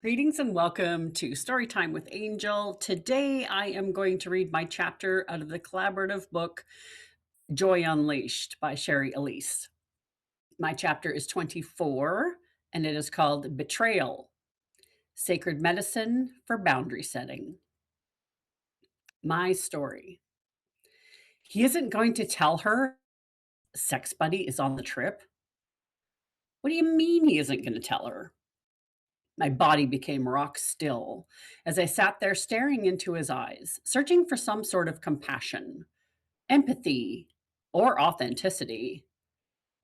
Greetings and welcome to Storytime with Angel. Today I am going to read my chapter out of the collaborative book Joy Unleashed by Shari Alyse. My chapter is 24 and it is called Betrayal, Sacred Medicine for Boundary Setting. My story. He isn't going to tell her sex buddy is on the trip. What do you mean he isn't going to tell her? My body became rock still as I sat there staring into his eyes, searching for some sort of compassion, empathy, or authenticity.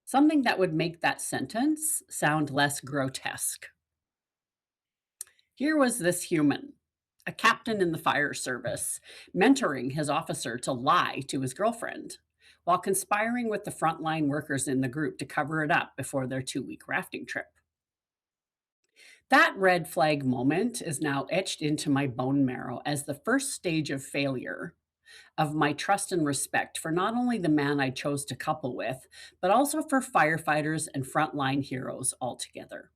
Something that would make that sentence sound less grotesque. Here was this human, a captain in the fire service, mentoring his officer to lie to his girlfriend while conspiring with the frontline workers in the group to cover it up before their 2-week rafting trip. That red flag moment is now etched into my bone marrow as the first stage of failure of my trust and respect for not only the man I chose to couple with, but also for firefighters and frontline heroes altogether.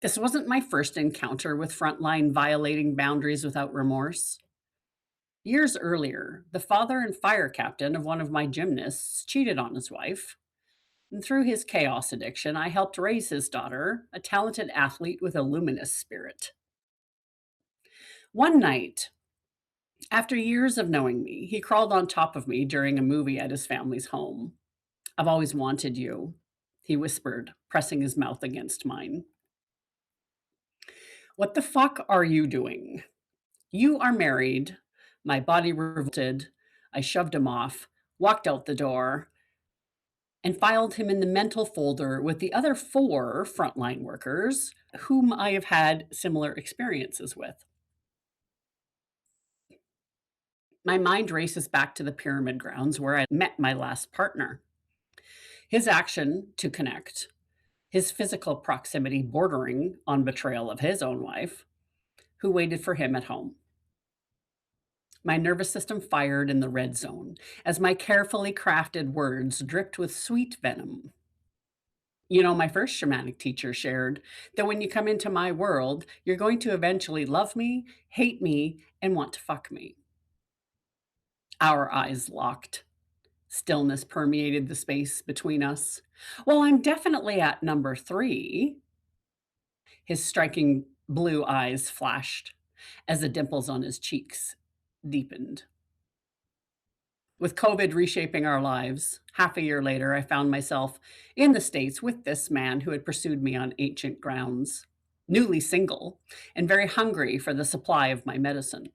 This wasn't my first encounter with frontline violating boundaries without remorse. Years earlier, the father and fire captain of one of my gymnasts cheated on his wife. And through his chaos addiction, I helped raise his daughter, a talented athlete with a luminous spirit. One night, after years of knowing me, he crawled on top of me during a movie at his family's home. "I've always wanted you," he whispered, pressing his mouth against mine. "What the fuck are you doing? You are married." My body revolted. I shoved him off, walked out the door, and filed him in the mental folder with the other 4 frontline workers whom I have had similar experiences with. My mind races back to the pyramid grounds where I met my last partner. His action to connect, his physical proximity bordering on betrayal of his own wife, who waited for him at home. My nervous system fired in the red zone as my carefully crafted words dripped with sweet venom. My first shamanic teacher shared that when you come into my world, you're going to eventually love me, hate me, and want to fuck me. Our eyes locked. Stillness permeated the space between us. "Well, I'm definitely at number 3. His striking blue eyes flashed as the dimples on his cheeks deepened. With COVID reshaping our lives, half a year later, I found myself in the States with this man who had pursued me on ancient grounds, newly single and very hungry for the supply of my medicine.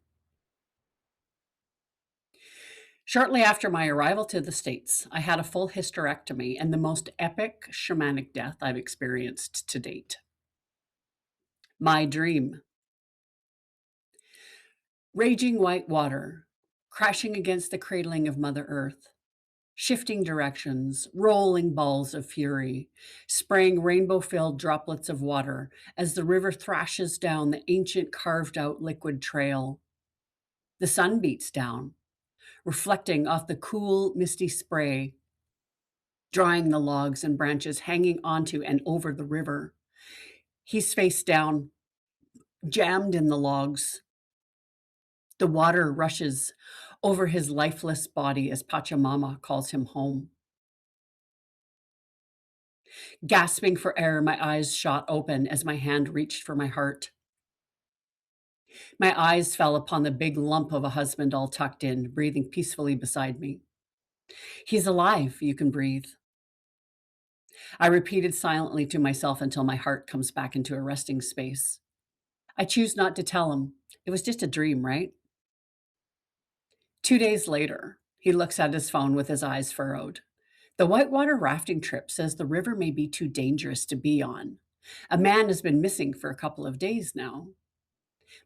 Shortly after my arrival to the States, I had a full hysterectomy and the most epic shamanic death I've experienced to date. My dream: raging white water, crashing against the cradling of Mother Earth, shifting directions, rolling balls of fury, spraying rainbow-filled droplets of water as the river thrashes down the ancient carved-out liquid trail. The sun beats down, reflecting off the cool, misty spray, drying the logs and branches hanging onto and over the river. He's face down, jammed in the logs. The water rushes over his lifeless body as Pachamama calls him home. Gasping for air, my eyes shot open as my hand reached for my heart. My eyes fell upon the big lump of a husband all tucked in, breathing peacefully beside me. "He's alive, you can breathe." I repeated silently to myself until my heart comes back into a resting space. I choose not to tell him. It was just a dream, right? 2 days later, he looks at his phone with his eyes furrowed. "The whitewater rafting trip says the river may be too dangerous to be on. A man has been missing for a couple of days now."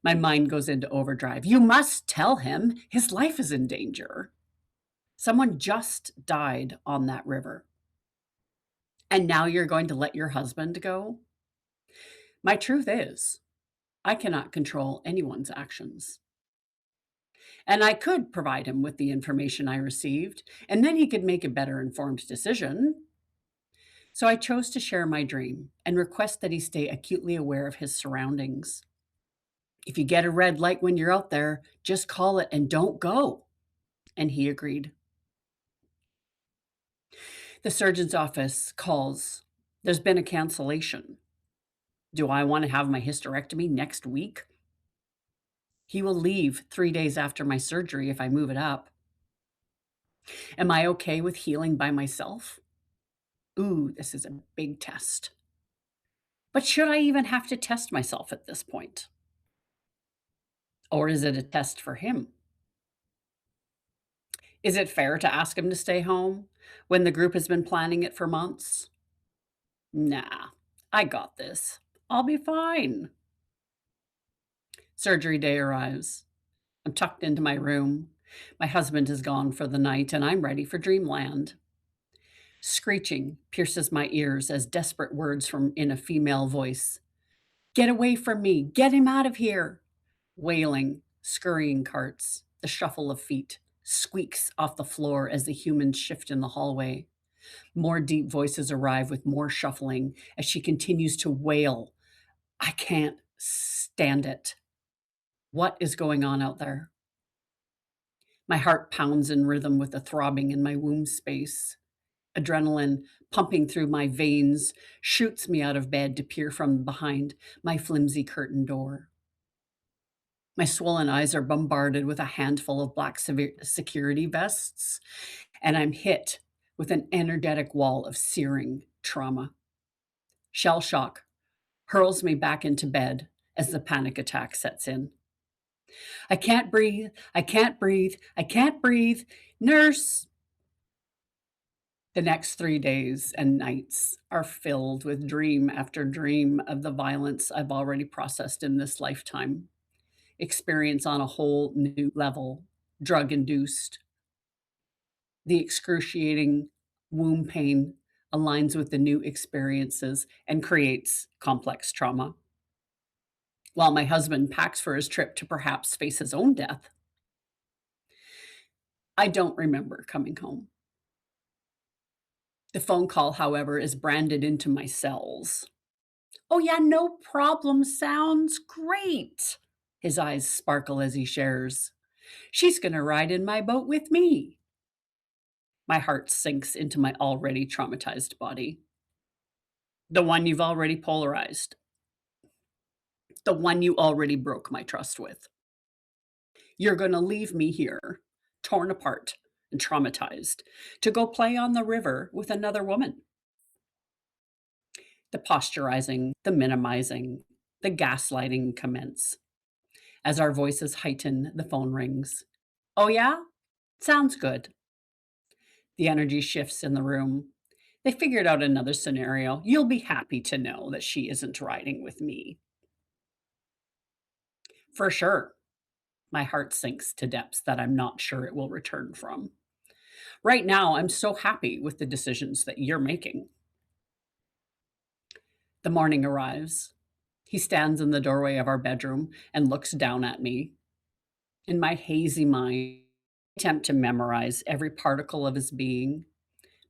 My mind goes into overdrive. "You must tell him his life is in danger. Someone just died on that river. And now you're going to let your husband go?" My truth is, I cannot control anyone's actions. And I could provide him with the information I received, and then he could make a better informed decision. So I chose to share my dream and request that he stay acutely aware of his surroundings. If you get a red light when you're out there, just call it and don't go. And he agreed. The surgeon's office calls. There's been a cancellation. Do I want to have my hysterectomy next week? He will leave 3 days after my surgery if I move it up. Am I okay with healing by myself? Ooh, this is a big test. But should I even have to test myself at this point? Or is it a test for him? Is it fair to ask him to stay home when the group has been planning it for months? Nah, I got this. I'll be fine. Surgery day arrives. I'm tucked into my room. My husband is gone for the night, and I'm ready for dreamland. Screeching pierces my ears as desperate words from in a female voice. Get away from me! Get him out of here! Wailing, scurrying carts, the shuffle of feet, squeaks off the floor as the humans shift in the hallway. More deep voices arrive with more shuffling as she continues to wail. I can't stand it. What is going on out there? My heart pounds in rhythm with the throbbing in my womb space. Adrenaline pumping through my veins shoots me out of bed to peer from behind my flimsy curtain door. My swollen eyes are bombarded with a handful of black security vests, and I'm hit with an energetic wall of searing trauma. Shell shock hurls me back into bed as the panic attack sets in. I can't breathe. I can't breathe. I can't breathe. Nurse. The next 3 days and nights are filled with dream after dream of the violence I've already processed in this lifetime. Experience on a whole new level, drug induced. The excruciating womb pain aligns with the new experiences and creates complex trauma. While my husband packs for his trip to perhaps face his own death, I don't remember coming home. The phone call, however, is branded into my cells. Oh, yeah, no problem. Sounds great. His eyes sparkle as he shares. She's going to ride in my boat with me. My heart sinks into my already traumatized body. The one you've already polarized. The one you already broke my trust with. You're going to leave me here, torn apart and traumatized, to go play on the river with another woman. The posturizing, the minimizing, the gaslighting commence. As our voices heighten, the phone rings. Oh, yeah? Sounds good. The energy shifts in the room. They figured out another scenario. You'll be happy to know that she isn't riding with me. For sure. My heart sinks to depths that I'm not sure it will return from. Right now, I'm so happy with the decisions that you're making. The morning arrives. He stands in the doorway of our bedroom and looks down at me. In my hazy mind, I attempt to memorize every particle of his being.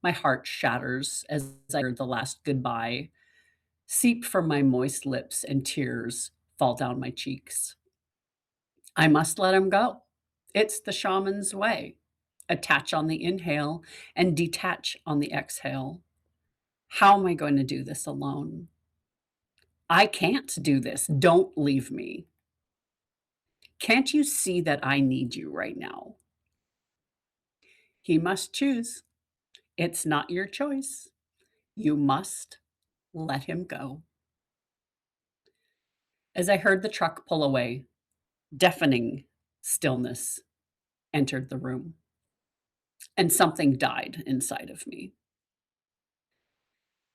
My heart shatters as I hear the last goodbye seep from my moist lips and tears fall down my cheeks. I must let him go. It's the shaman's way. Attach on the inhale and detach on the exhale. How am I going to do this alone? I can't do this. Don't leave me. Can't you see that I need you right now? He must choose. It's not your choice. You must let him go. As I heard the truck pull away, deafening stillness entered the room, and something died inside of me.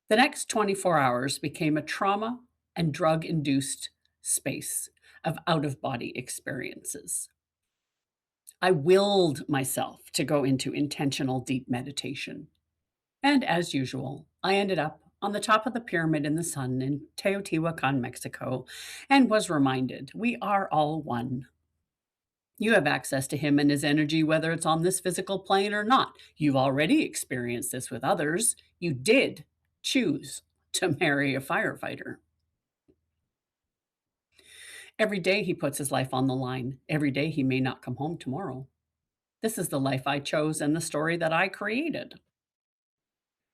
The next 24 hours became a trauma and drug induced space of out of body experiences. I willed myself to go into intentional deep meditation. And as usual, I ended up on the top of the pyramid in the sun in Teotihuacan, Mexico, and was reminded we are all one. You have access to him and his energy, whether it's on this physical plane or not. You've already experienced this with others. You did. choose to marry a firefighter. Every day he puts his life on the line. Every day he may not come home tomorrow. This is the life I chose and the story that I created.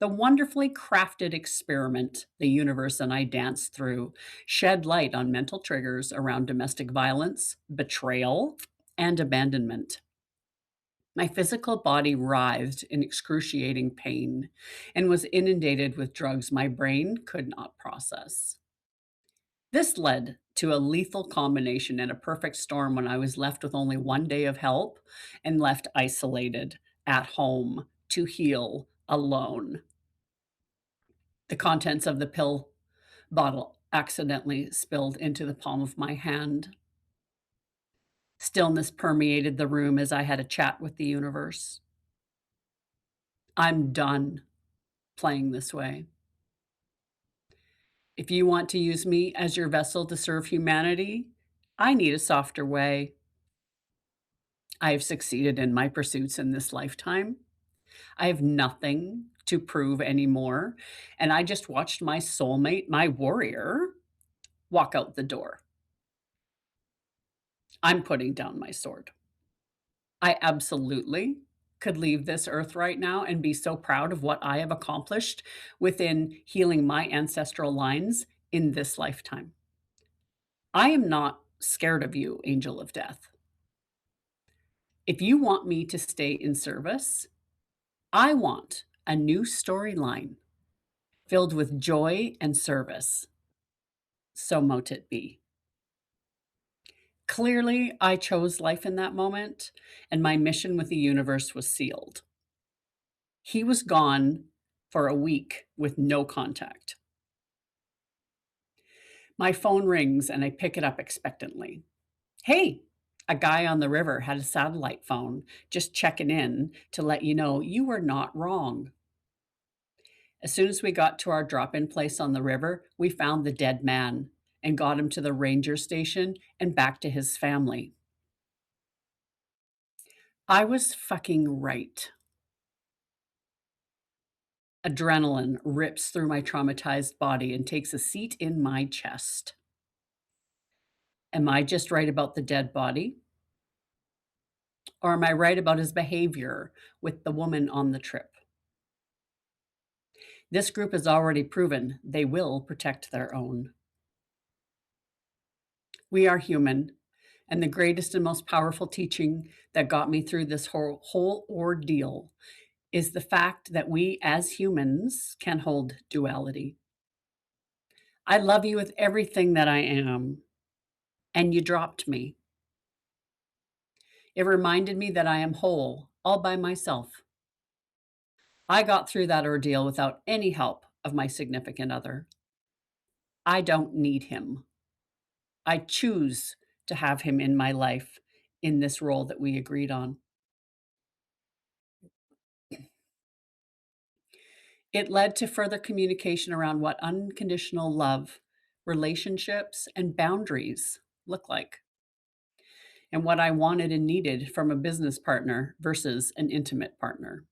The wonderfully crafted experiment the universe and I danced through shed light on mental triggers around domestic violence, betrayal, and abandonment. My physical body writhed in excruciating pain and was inundated with drugs my brain could not process. This led to a lethal combination and a perfect storm when I was left with only one day of help and left isolated at home to heal alone. The contents of the pill bottle accidentally spilled into the palm of my hand. Stillness permeated the room as I had a chat with the universe. I'm done playing this way. If you want to use me as your vessel to serve humanity, I need a softer way. I have succeeded in my pursuits in this lifetime. I have nothing to prove anymore. And I just watched my soulmate, my warrior, walk out the door. I'm putting down my sword. I absolutely could leave this earth right now and be so proud of what I have accomplished within healing my ancestral lines in this lifetime. I am not scared of you, angel of death. If you want me to stay in service, I want a new storyline filled with joy and service. So mote it be. Clearly, I chose life in that moment, and my mission with the universe was sealed. He was gone for a week with no contact. My phone rings and I pick it up expectantly. Hey, a guy on the river had a satellite phone, just checking in to let you know you were not wrong. As soon as we got to our drop in place on the river, we found the dead man and got him to the ranger station and back to his family. I was fucking right. Adrenaline rips through my traumatized body and takes a seat in my chest. Am I just right about the dead body? Or am I right about his behavior with the woman on the trip? This group has already proven they will protect their own. We are human, and the greatest and most powerful teaching that got me through this whole ordeal is the fact that we as humans can hold duality. I love you with everything that I am, and you dropped me. It reminded me that I am whole, all by myself. I got through that ordeal without any help of my significant other. I don't need him. I choose to have him in my life in this role that we agreed on. It led to further communication around what unconditional love, relationships, and boundaries look like, and what I wanted and needed from a business partner versus an intimate partner.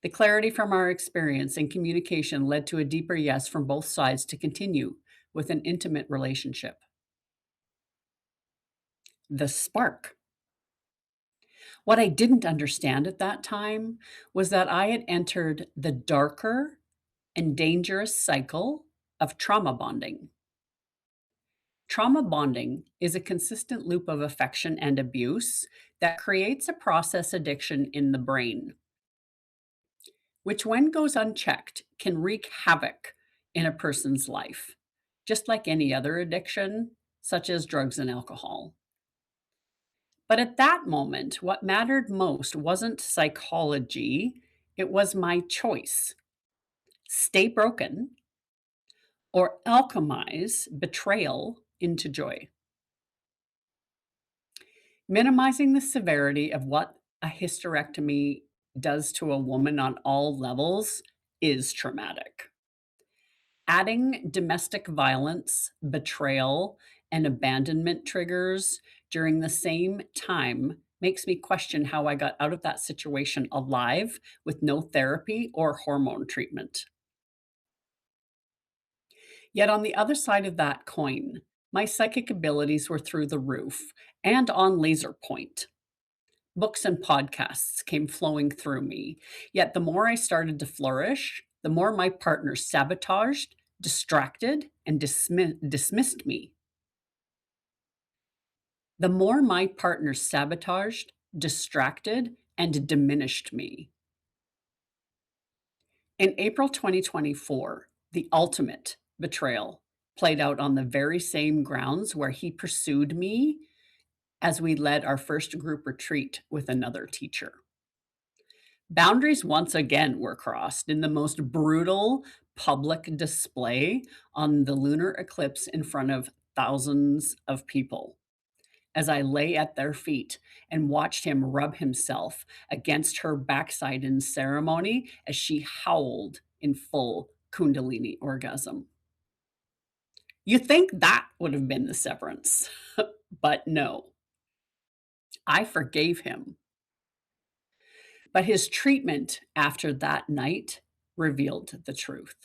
The clarity from our experience and communication led to a deeper yes from both sides to continue with an intimate relationship. The spark. What I didn't understand at that time was that I had entered the darker and dangerous cycle of trauma bonding. Trauma bonding is a consistent loop of affection and abuse that creates a process addiction in the brain, which, when goes unchecked, can wreak havoc in a person's life, just like any other addiction, such as drugs and alcohol. But at that moment, what mattered most wasn't psychology, it was my choice: stay broken or alchemize betrayal into joy. Minimizing the severity of what a hysterectomy does to a woman on all levels is traumatic. Adding domestic violence, betrayal, and abandonment triggers during the same time makes me question how I got out of that situation alive with no therapy or hormone treatment. Yet on the other side of that coin, my psychic abilities were through the roof and on laser point. Books and podcasts came flowing through me. Yet the more I started to flourish, the more my partner sabotaged, distracted, and dismissed me. The more my partner sabotaged, distracted, and diminished me. In April 2024, the ultimate betrayal played out on the very same grounds where he pursued me as we led our first group retreat with another teacher. Boundaries once again were crossed in the most brutal public display on the lunar eclipse in front of thousands of people as I lay at their feet and watched him rub himself against her backside in ceremony as she howled in full Kundalini orgasm. You think that would have been the severance, but no, I forgave him. But his treatment after that night revealed the truth.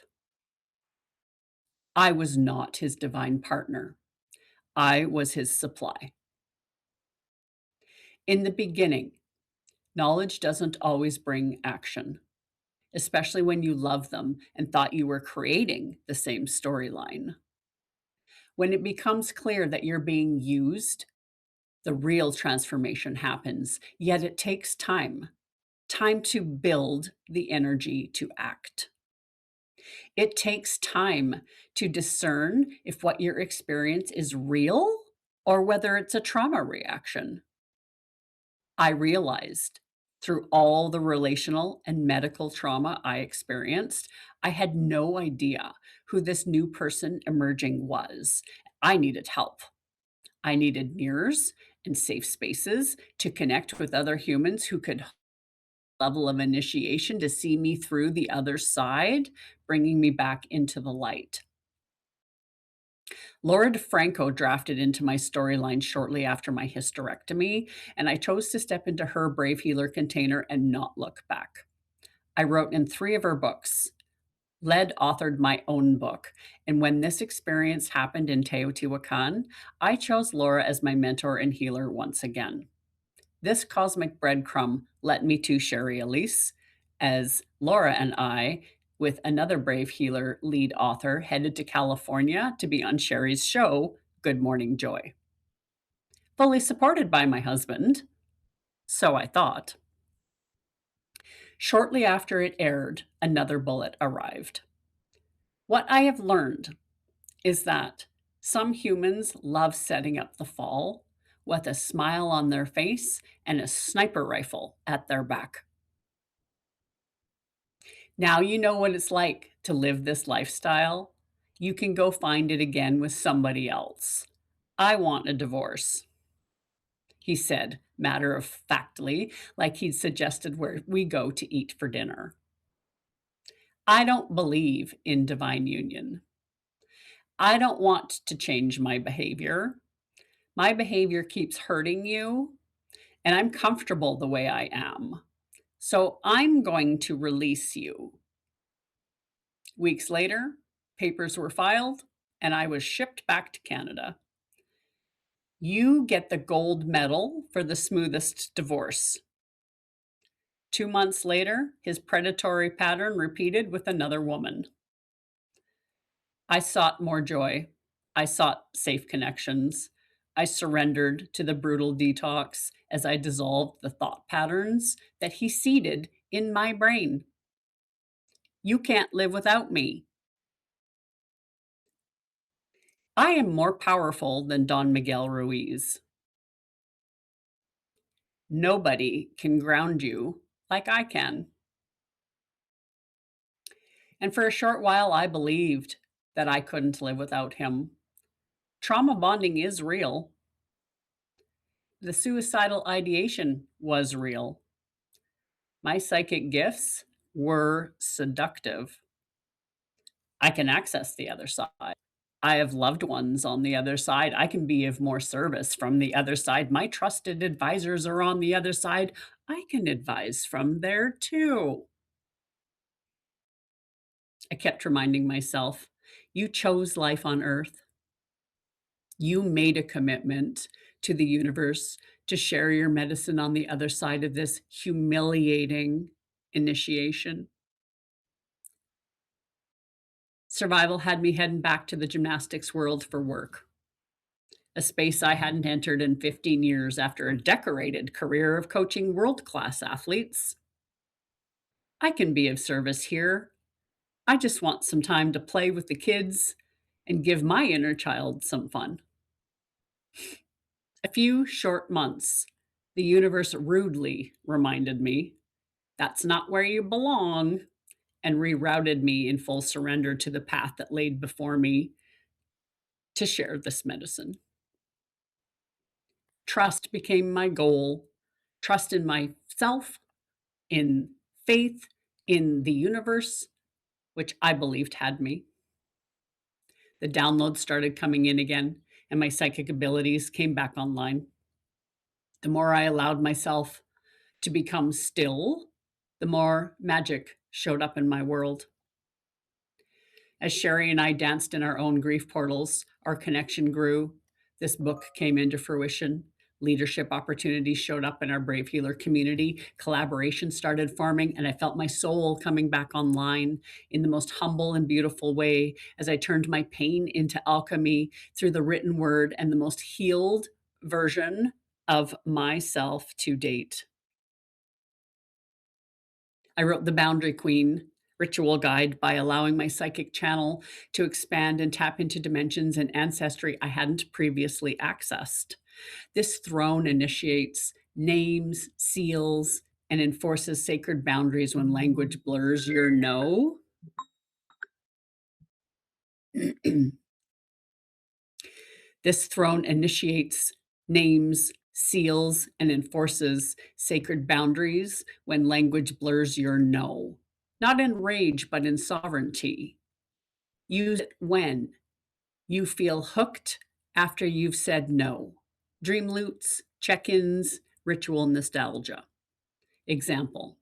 I was not his divine partner. I was his supply. In the beginning, knowledge doesn't always bring action, especially when you love them and thought you were creating the same storyline. When it becomes clear that you're being used, the real transformation happens, yet it takes time to build the energy to act. It takes time to discern if what your experience is real or whether it's a trauma reaction. I realized through all the relational and medical trauma I experienced, I had no idea who this new person emerging was. I needed help. I needed mirrors and safe spaces to connect with other humans who could level of initiation to see me through the other side, bringing me back into the light. Laura DeFranco drafted into my storyline shortly after my hysterectomy, and I chose to step into her Brave Healer container and not look back. I wrote in 3 of her books, authored my own book, and when this experience happened in Teotihuacan, I chose Laura as my mentor and healer once again. This cosmic breadcrumb led me to Shari Alyse, as Laura and I, with another brave healer lead author, headed to California to be on Shari's show, Good Morning Joy. Fully supported by my husband, so I thought. Shortly after it aired, another bullet arrived. What I have learned is that some humans love setting up the fall with a smile on their face and a sniper rifle at their back. Now you know what it's like to live this lifestyle. You can go find it again with somebody else. I want a divorce, he said, matter of factly, like he'd suggested where we go to eat for dinner. I don't believe in divine union. I don't want to change my behavior. My behavior keeps hurting you, and I'm comfortable the way I am. So I'm going to release you. Weeks later, papers were filed, and I was shipped back to Canada. You get the gold medal for the smoothest divorce. 2 months later, his predatory pattern repeated with another woman. I sought more joy. I sought safe connections. I surrendered to the brutal detox as I dissolved the thought patterns that he seeded in my brain. You can't live without me. I am more powerful than Don Miguel Ruiz. Nobody can ground you like I can. And for a short while, I believed that I couldn't live without him. Trauma bonding is real. The suicidal ideation was real. My psychic gifts were seductive. I can access the other side. I have loved ones on the other side. I can be of more service from the other side. My trusted advisors are on the other side. I can advise from there too. I kept reminding myself, You chose life on earth. You made a commitment to the universe to share your medicine on the other side of this humiliating initiation. Survival had me heading back to the gymnastics world for work, a space I hadn't entered in 15 years after a decorated career of coaching world class athletes. I can be of service here. I just want some time to play with the kids and give my inner child some fun. A few short months, the universe rudely reminded me that's not where you belong and rerouted me in full surrender to the path that laid before me to share this medicine. Trust became my goal. Trust in myself, in faith, in the universe, which I believed had me. The downloads started coming in again, and my psychic abilities came back online. The more I allowed myself to become still, the more magic showed up in my world. As Shari and I danced in our own grief portals, our connection grew. This book came into fruition. Leadership opportunities showed up in our Brave Healer community. Collaboration started forming, and I felt my soul coming back online in the most humble and beautiful way as I turned my pain into alchemy through the written word and the most healed version of myself to date. I wrote The Boundary Queen ritual guide by allowing my psychic channel to expand and tap into dimensions and ancestry I hadn't previously accessed. This throne initiates names, seals, and enforces sacred boundaries when language blurs your no. This throne initiates, names, seals, and enforces sacred boundaries when language blurs your no. Not in rage, but in sovereignty. Use it when you feel hooked after you've said no. Dream loots, check ins, ritual nostalgia. Example: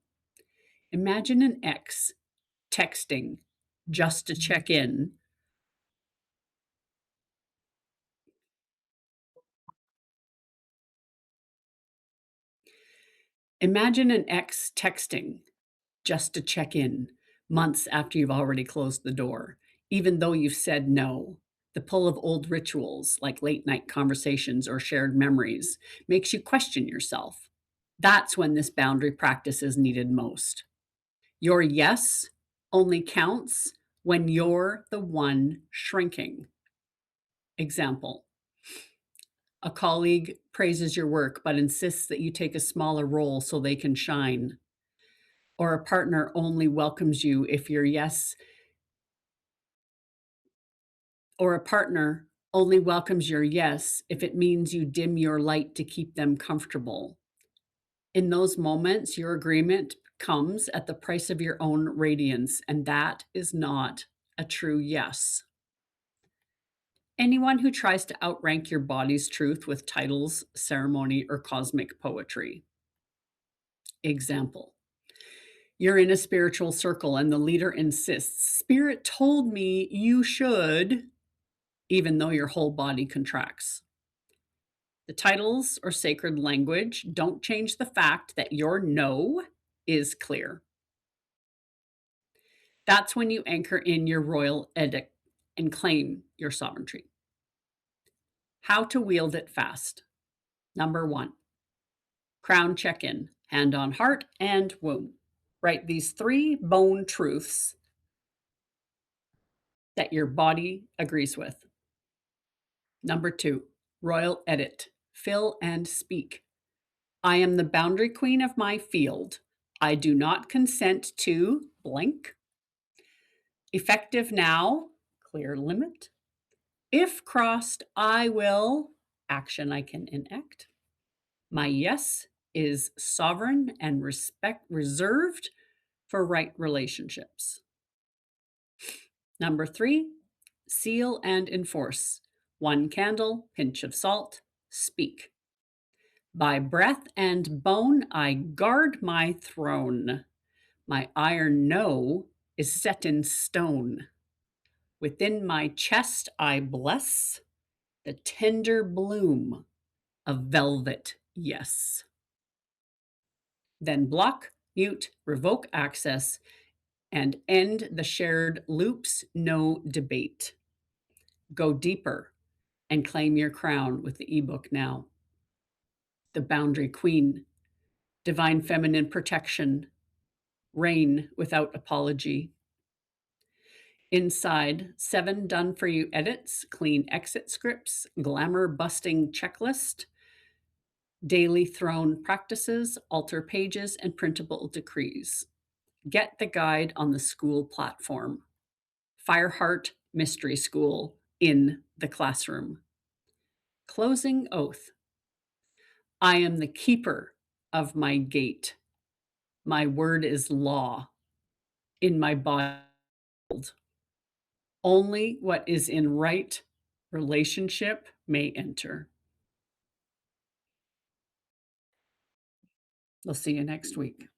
imagine an ex texting just to check in. Imagine an ex texting just to check in months after you've already closed the door, even though you've said no. The pull of old rituals like late night conversations or shared memories makes you question yourself. That's when this boundary practice is needed most. Your yes only counts when you're the one shrinking. Example: a colleague praises your work but insists that you take a smaller role so they can shine. Or a partner only welcomes you if your yes, or a partner only welcomes your yes if it means you dim your light to keep them comfortable. In those moments, your agreement comes at the price of your own radiance, and that is not a true yes. Anyone who tries to outrank your body's truth with titles, ceremony, or cosmic poetry. Example: you're in a spiritual circle and the leader insists, Spirit told me you should, even though your whole body contracts. The titles or sacred language don't change the fact that your no is clear. That's when you anchor in your royal edict and claim your sovereignty. How to wield it fast. Number one, crown check in, hand on heart and womb. Write these three bone truths that your body agrees with. Number two, royal edit, fill and speak. I am the boundary queen of my field. I do not consent to blank. Effective now, clear limit. If crossed, I will, action I can enact. My yes is sovereign and respect reserved for right relationships. Number three, seal and enforce. One candle, pinch of salt, speak. By breath and bone, I guard my throne. My iron no is set in stone. Within my chest, I bless the tender bloom of velvet yes. Then block, mute, revoke access, and end the shared loops, no debate. Go deeper and claim your crown with the ebook now. The Boundary Queen, divine feminine protection, reign without apology. Inside, 7 done for you edits, clean exit scripts, glamour busting checklist, daily throne practices, altar pages, and printable decrees. Get the guide on the school platform. Fireheart Mystery School in the classroom. Closing oath. I am the keeper of my gate. My word is law in my body. Only what is in right relationship may enter. We'll see you next week.